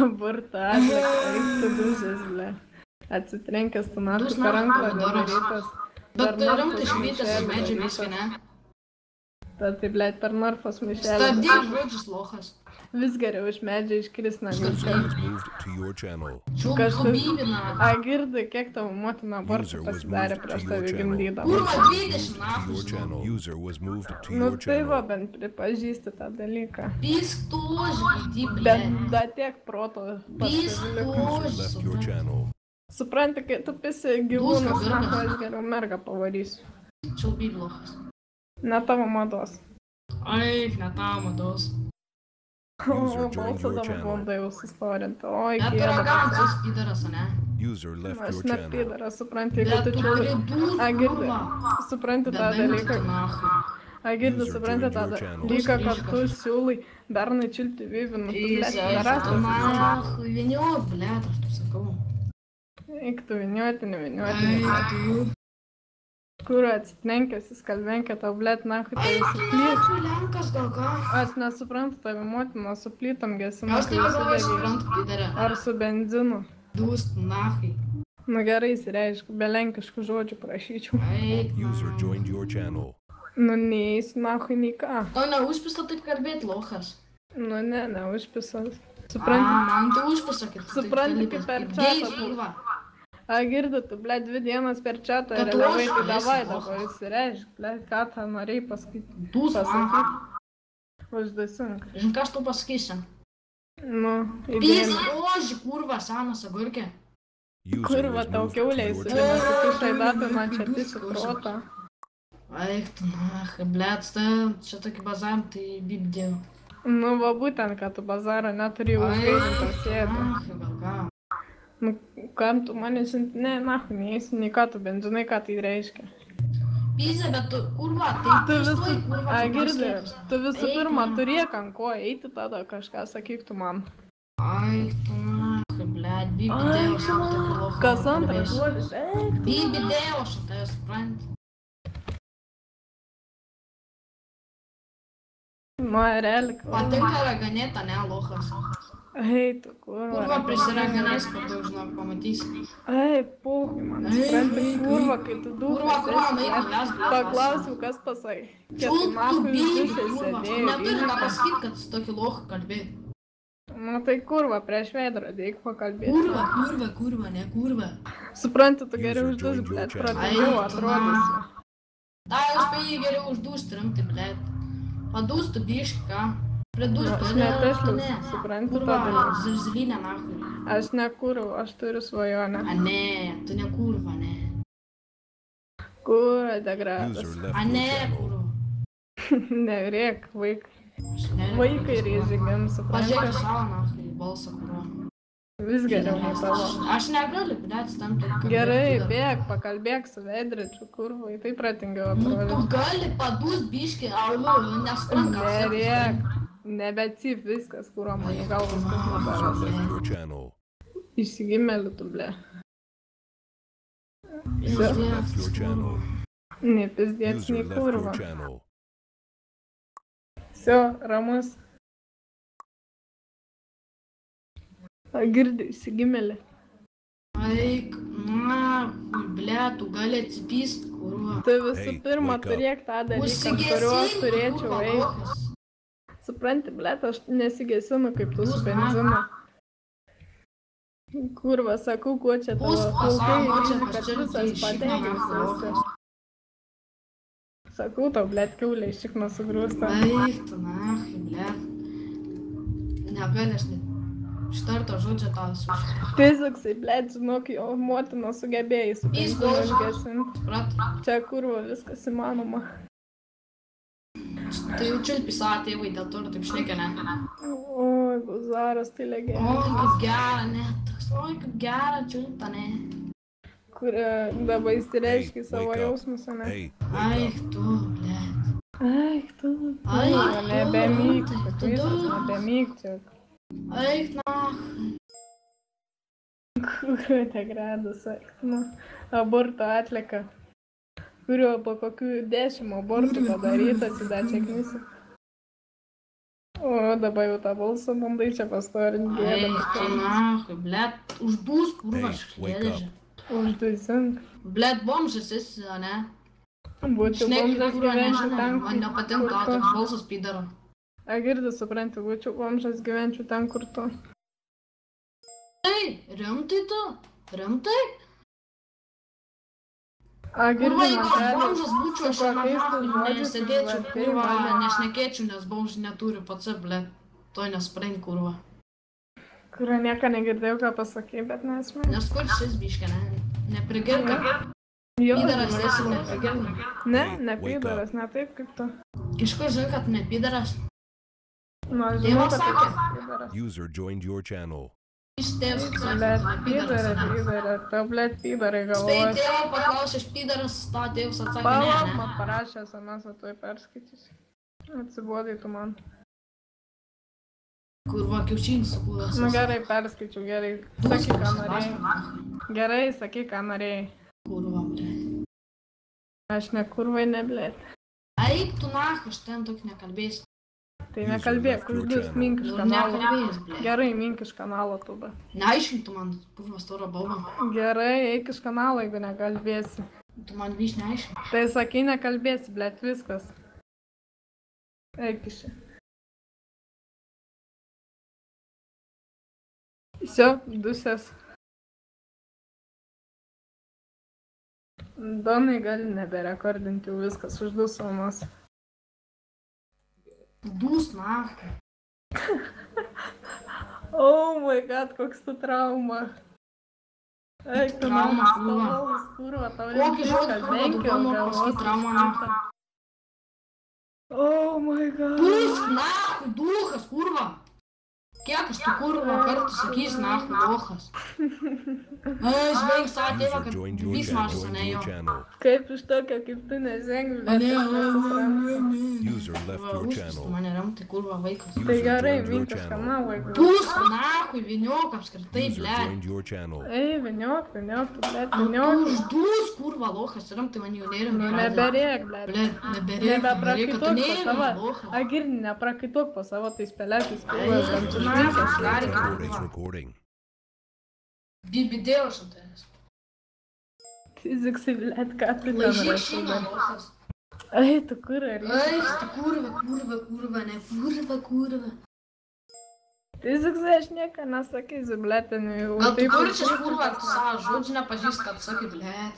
Aborto atlieka, eik tu dužės, ble. Atsitrenkęs tu nahui per ranklą darytas. Bet rimtai švytės iš medžio viską, ne? Bet tai, ble, per Norfos mišelį. Stabdyk žodžius, lochas. Vis geriau iš medžio iškris negu Čiulk bybina. A, girdi, kiek tavo motina abortų pasidarė prieš tavį gimdydamą. Kurva, 20 nahui. Nu tai va, bent pripažįsti tą dalyką. Pisk toži, kaip ble. Bet da tiek proto Pisk toži, supranti. Supranti, kai tu pisi gyvūnus, nahui, aš geriau mergą pavarysiu. Čiulk byb, lochas. Ne tavo mados. Eik, ne tavo mados. O, balsą tavo bondą jau sustorinti. Oi, Bet tu ragancijas pidaras, ne? Aš ne pidaras, supranti, Bet kad tu tu čiūri. turi dūs, A, girdi, kurva. supranti tą Bent dalyką. tu nahui. A, girdi, supranti tą dalyką, kad tu siūlai bernai čiulti vyvinų. Tu, ble, nerastas. Nahui, viniuot, ble, aš tu sakau. Eik tu viniuoti, neviniuoti. Eik tu. Kur atsitrenkęs, įskalbenkė tau, ble, nahui, tai suplyt. Tu lenkas gal ką? Aš nesuprantu tavo motiną su plytom gesina, Aš tai galvoju, suprantu, pidarė. ar su benzinu. Dūst, nahui. Nu gerai, įsireiškiu, be lenkiškų žodžių prašyčiau. Eik, Nu, neįsiu, nahui, nei ką. tau neužpisa taip kalbėt, lochas. Nu, ne, užpisas. Supranti? Man tai užpisa, kad tu taip Supranti, kalbėt. kaip per Gei, čatą. kurva. A, girdi, tu, ble, 2 dienas per čatą Kad realiavai, tu tai aš davai esu dabar įsireišk, ble, ką tą norėjai pasakyti. Dūst, Pasakyk. man. Uždasink. Žinai, ką aš tau pasakysiu? Nu, Pys, įdėmė. oži, kurva, senas agurkė. Kurva, tau kiauliai įsirinasi, tu šaidatą man čia pisi protą. Eik, tu, nahui, blėt, čia tokį bazarą, tai bibdėjau. Nu, va būtent, kad tu bazarą neturi užgaidinto sėdų. Nahui, gal ką. Nu, kam tu mane siunti? Ne, nahui, neįsi, nei ką tu bent žinai, ką tai reiškia. Pyzė, bet tu, kurva, tai Tu visų, stoj, kurva, a, tu girdi, paslėpsi. tu visų Eik, pirma man. turėk ant ko eiti, tada kažką sakyk tu man. Eik, tu, nahui, blėt, bibdėjau, aš tau tokį lochą. Kas antras žodis? Eik. Bibdėjau, aš tau supranti. Nu, relik. Patinka raganėta, ne, lochas. Ei, tu kurva. Kurva prisiraganės, kad tu, žinok, pamatysi. Ei, puhui, man supranti, kurva, kai tu Kurva, kurva, dūkas. eik, mes, blėt. Paklausiu, kas pasai. Kiek Čiulk, tu nahui bybį, visai kurva. sėdėjo. Neturi ką pasakyti, kad su tokį lochą kalbėjai. Nu, tai kurva, prieš veidrodį, eik pakalbėti. Kurva, ne kurva. Supranti, tu geriau uždus, blėt, protingiau Ai, tu atrodysi. Da, aš spėjau jį geriau uždūsti, rimtai, blėt. Padūstų biškį, ką? Pridūstų, Aš neprišliausiu, supranti tą Kurva, dalyką. zirzilinė, nahui. Aš nekūriau, aš turiu svajonę. A ne, tu ne kurva, ne. Kurva, degradas. A ne, kurva. Nerėk, vaikai. Aš ne. Vaikai rėžigiam, Pažiūrėk supranti. savo, nahui, balsą, kurva. Vis geriau nei tavo. Aš negaliu, blėt, stamti. Gerai, bėk, pakalbėk su veidrodžiu, kurva, tai pratingiau Nu, tu atrodo. gali padūst biškį, aulu, nesuprantu, ką Nerėk, nebecyp viskas, kurva, man į galvas nedaras. Išsigimėliu tu, ble. Nepizdėts nei kurva. Sio, ramus. A, girdi, išsigimėlį. Eik, na, blėt, tu gali atsipyst, kurva. Tu visų pirma turėk tą dalyką, kurio aš turėčiau eiti. Supranti, blėt, aš nesigesinu kaip tu su benzinu. Kurva, sakau, kuo čia tavo plaukai, kad visas padegęs viskas. Sakau tau, blėt, kiaulė iš šikno sugrūsta. Eik, tu, nahui, blėt. Negali aš net štarto žodžio tau sušti. Fiziksai, blėt, žinok, jo motina sugebėjai su benzinu išgesinti. Suprat? Čia kurva, viskas įmanoma. Tai jau čiulpi savo tėvai, dėl to ir taip šnekė, ne? Oi, guzaras, tai legenda. Oi, kaip gera, ne? Toks, oi, kaip gera čiulpta, ne? Kur dabar įsireiškia savo jausmus, ne? Eik, tu, blėt. Eik, tu. Ai, Kurva, nebemyk, tu, kad tu, visas tu. nebemyk čia. Eik, nahui. Kurva, degradas, eik, nu. Aborto atlieka. Kurio po kokių 10 abortų padarytas į dačią knysį. O, dabar jau tą balsą bandai čia pastorinti. Ai, tu nahui, blet, uždūs, kurva, šlėdėžė. Uždusink. Blet, bomžas esi, o ne? Būčiau bomžas gyvenčiau ten, Man nepatinka toks balsas pydaro. A, girdi, supranti, būčiau bomžas gyvenčiau ten, kur tu. Tai, rimtai tu? Rimtai? A, girdi, Kurva, jeigu aš man bomžas būčiau, aš keistas nesėdėčiau, žodis, kurva, bet tai nešnekėčiau, nes bomžai neturi pats, blet. To nesprain, kurva. Kurio nieko negirdėjau, ką pasakei, bet nesmė. Nes kur šis biškė, ne? Neprigirka. Jo, Pydaras esi neprigirka. ne pydaras, ne taip kaip tu. Iš kur žinai, kad ne pydaras? Nu, aš žinau, Tėvas kad tu sakė. esi pydaras. User joined your channel. Iš tėvas sakė, Blet, kad ne pydaras, ne? pydarė, tau blet pydarai Spėjai galvoja. tėvą paklausė, iš pydaras, tą tėvas atsakė, Palauk, ne, man parašė SMS, o tuoj perskaitysiu. Atsibodai tu man. Kurva, kiaušinis sukūręs. Nu gerai, perskaičiau, gerai. Sakyk, ką norėjai. Gerai, sakyk, ką norėjai. Kurva, ble. Aš ne kurvai, ne blet. Eik tu nach, aš ten tokį nekalbėsiu. Tai nekalbėk, uždus, mink iš Nu, kanalo. nekalbės, ble. Gerai, mink iš kanalo, tuba. Neaiškink tu man, kurva, storą baubą. Gerai, eik iš kanalo, jeigu nekalbėsi. Tu man vyš neaiškink. Tai sakai, nekalbėsi, blet, viskas. Eik iš čia. Всё, dusės. Donai gali neberekordinti, jau viskas uždusomas. Dus nach. Oh my god, koks tu trauma. Eik, tu Trauma, namas kurva. tavolas, kurva, tau Kokį žodį, kurva, tu gal nori pasakyti traumą nach. Oh my god. Dus nach, duhas, kurva. Kiek aš tu kurva kartų sakys nach, duhas. Aš beig savo tėvą, User kad joined your vis mažas, channel. ne jo. Kaip iš tokio, kaip tu nežengi, bet Ne, aš nesuprantu. User left your Užpis channel. mane remtai, kurva, vaikas. Tai gerai, mink iš kanalo, jeigu. Dus nach, viniok apskritai, User ble. joined your channel. Ei, viniok, tu blet, Tu viniok. uždus, kurva, lochas, remtai man jau nerim. Nu, neberėk, blet. Ble, neberėk, Nebeprakaituok tu po nerim, savo. lochas. Agirni, neprakaituok po savo tais pelekais, Ei, pilvas, tam tu čia man žvaigždės. gali, Record is kurva. recording. Bibidėjau šantės. Fiziksai, blet, ką tu ten Laižyk rašai. šimą, lochas. Ai, tu kur ar Ai, tu kurva, ne kurva. Fiziksai aš nieko nesakysiu, blet, ten jau. Gal tu taip kurčias užburtas. kurva, tu savo žodžių nepažįst, kad sakai, blėt.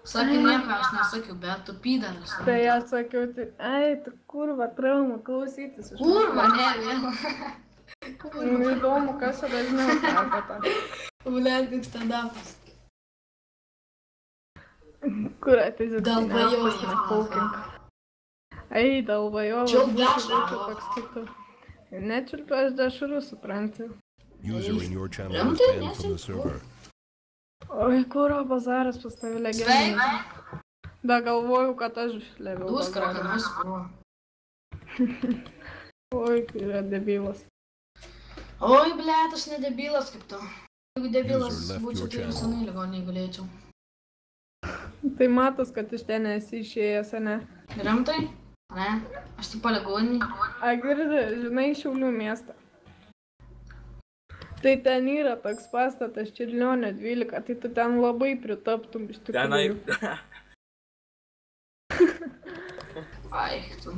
Sakai nieko, aš nesakiau, bet tu pydaras. Tai aš sakiau, tai, ai, tu kurva, trauma, klausytis. iš Kurva, ne, vėl. manęs. Nu, įdomu, kas čia dažniau sako tą. Blėt, tik stand-upas. Kur fiziksai Dalbajoja, nepaukink. Ai, dalbajoja. Čiulp dešrą, toks kaip tu. Nečiulpiu aš dešrų, supranti. User in your channel is Remtai banned from the server. Oi, kuro bazaras pas tavį legendinį. Sveik, Da galvojau, kad aš leviau. dus krakanas, kurva. Oi, kai yra debilas. Oi, blėt, aš ne debilas kaip tu. Jeigu debilas User left būčiau, your tai jau channel. senai ligoniai galėčiau. Tai matos, kad iš ten esi išėjęs, ne? Rimtai? Ne, aš tik paligonį. A, girdi, žinai, Šiaulių miestą. Tai ten yra toks pastatas Čiurlionio 12, tai tu ten labai pritaptum iš Tenai. tikrųjų. Ai, tu.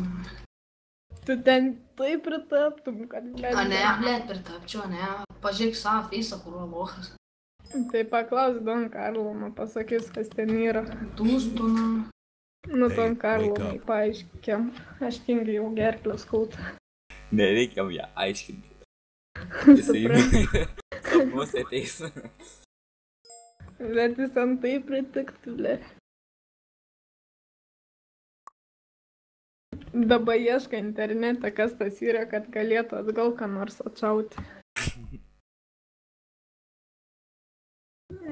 Tu ten taip pritaptum, kad A ne, blėt, pritapčiau, ne. Pažiūrėk savo feisą, kurva, lochas. Tai paklaus Don Karlo, man pasakys, kas ten yra. Dus, tu, na. Nu, Hey, Don Karlo, wake up. man paaiškiam. Aš tingiai jau gerklio skauta. Nereikia ją aiškinti. Jisai Suprantu. sapnuose ateis. Bet jis ten taip pritiktų, ble. Dabar ieška internete, kas tas yra, kad galėtų atgal ką nors atšauti.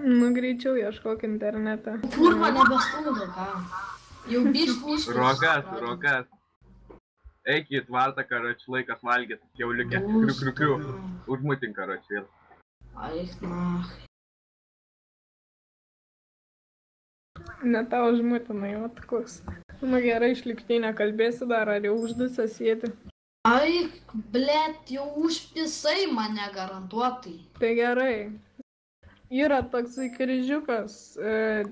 Nu, greičiau ieškok internete. Kurva, nebestumdo, ką. Jau biškus. Rokas. Eik į tvartą, karoč, laikas valgyti. Jau liukė. Kriu. Užmutink, karoč, vėl. Ai, na. Ne tau užmutinai, o koks. Nu gerai, išlikštai nekalbėsi dar, ar jau uždusęs sėdi. Ai, blet, jau užpisai mane garantuotai. Tai gerai. Yra toksai kryžiukas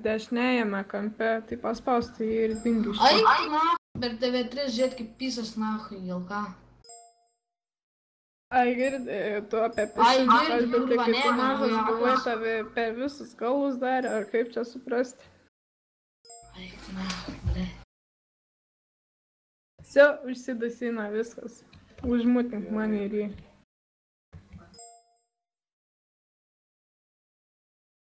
dešinėjame kampe, tai paspausti jį ir dingi iš čia. Ai, na, per TV3 žiūrėt kaip pisas nahui, gal ką. Ai, girdi, tu apie Ai, pisą girdi, kalbi, tai kurva, kai tu ne, mažas ne, buvai, ne. tave per visus galus darė, ar kaip čia suprasti? Ai, na, blet. Все, užsidasina viskas. Užmutink mane ir jį.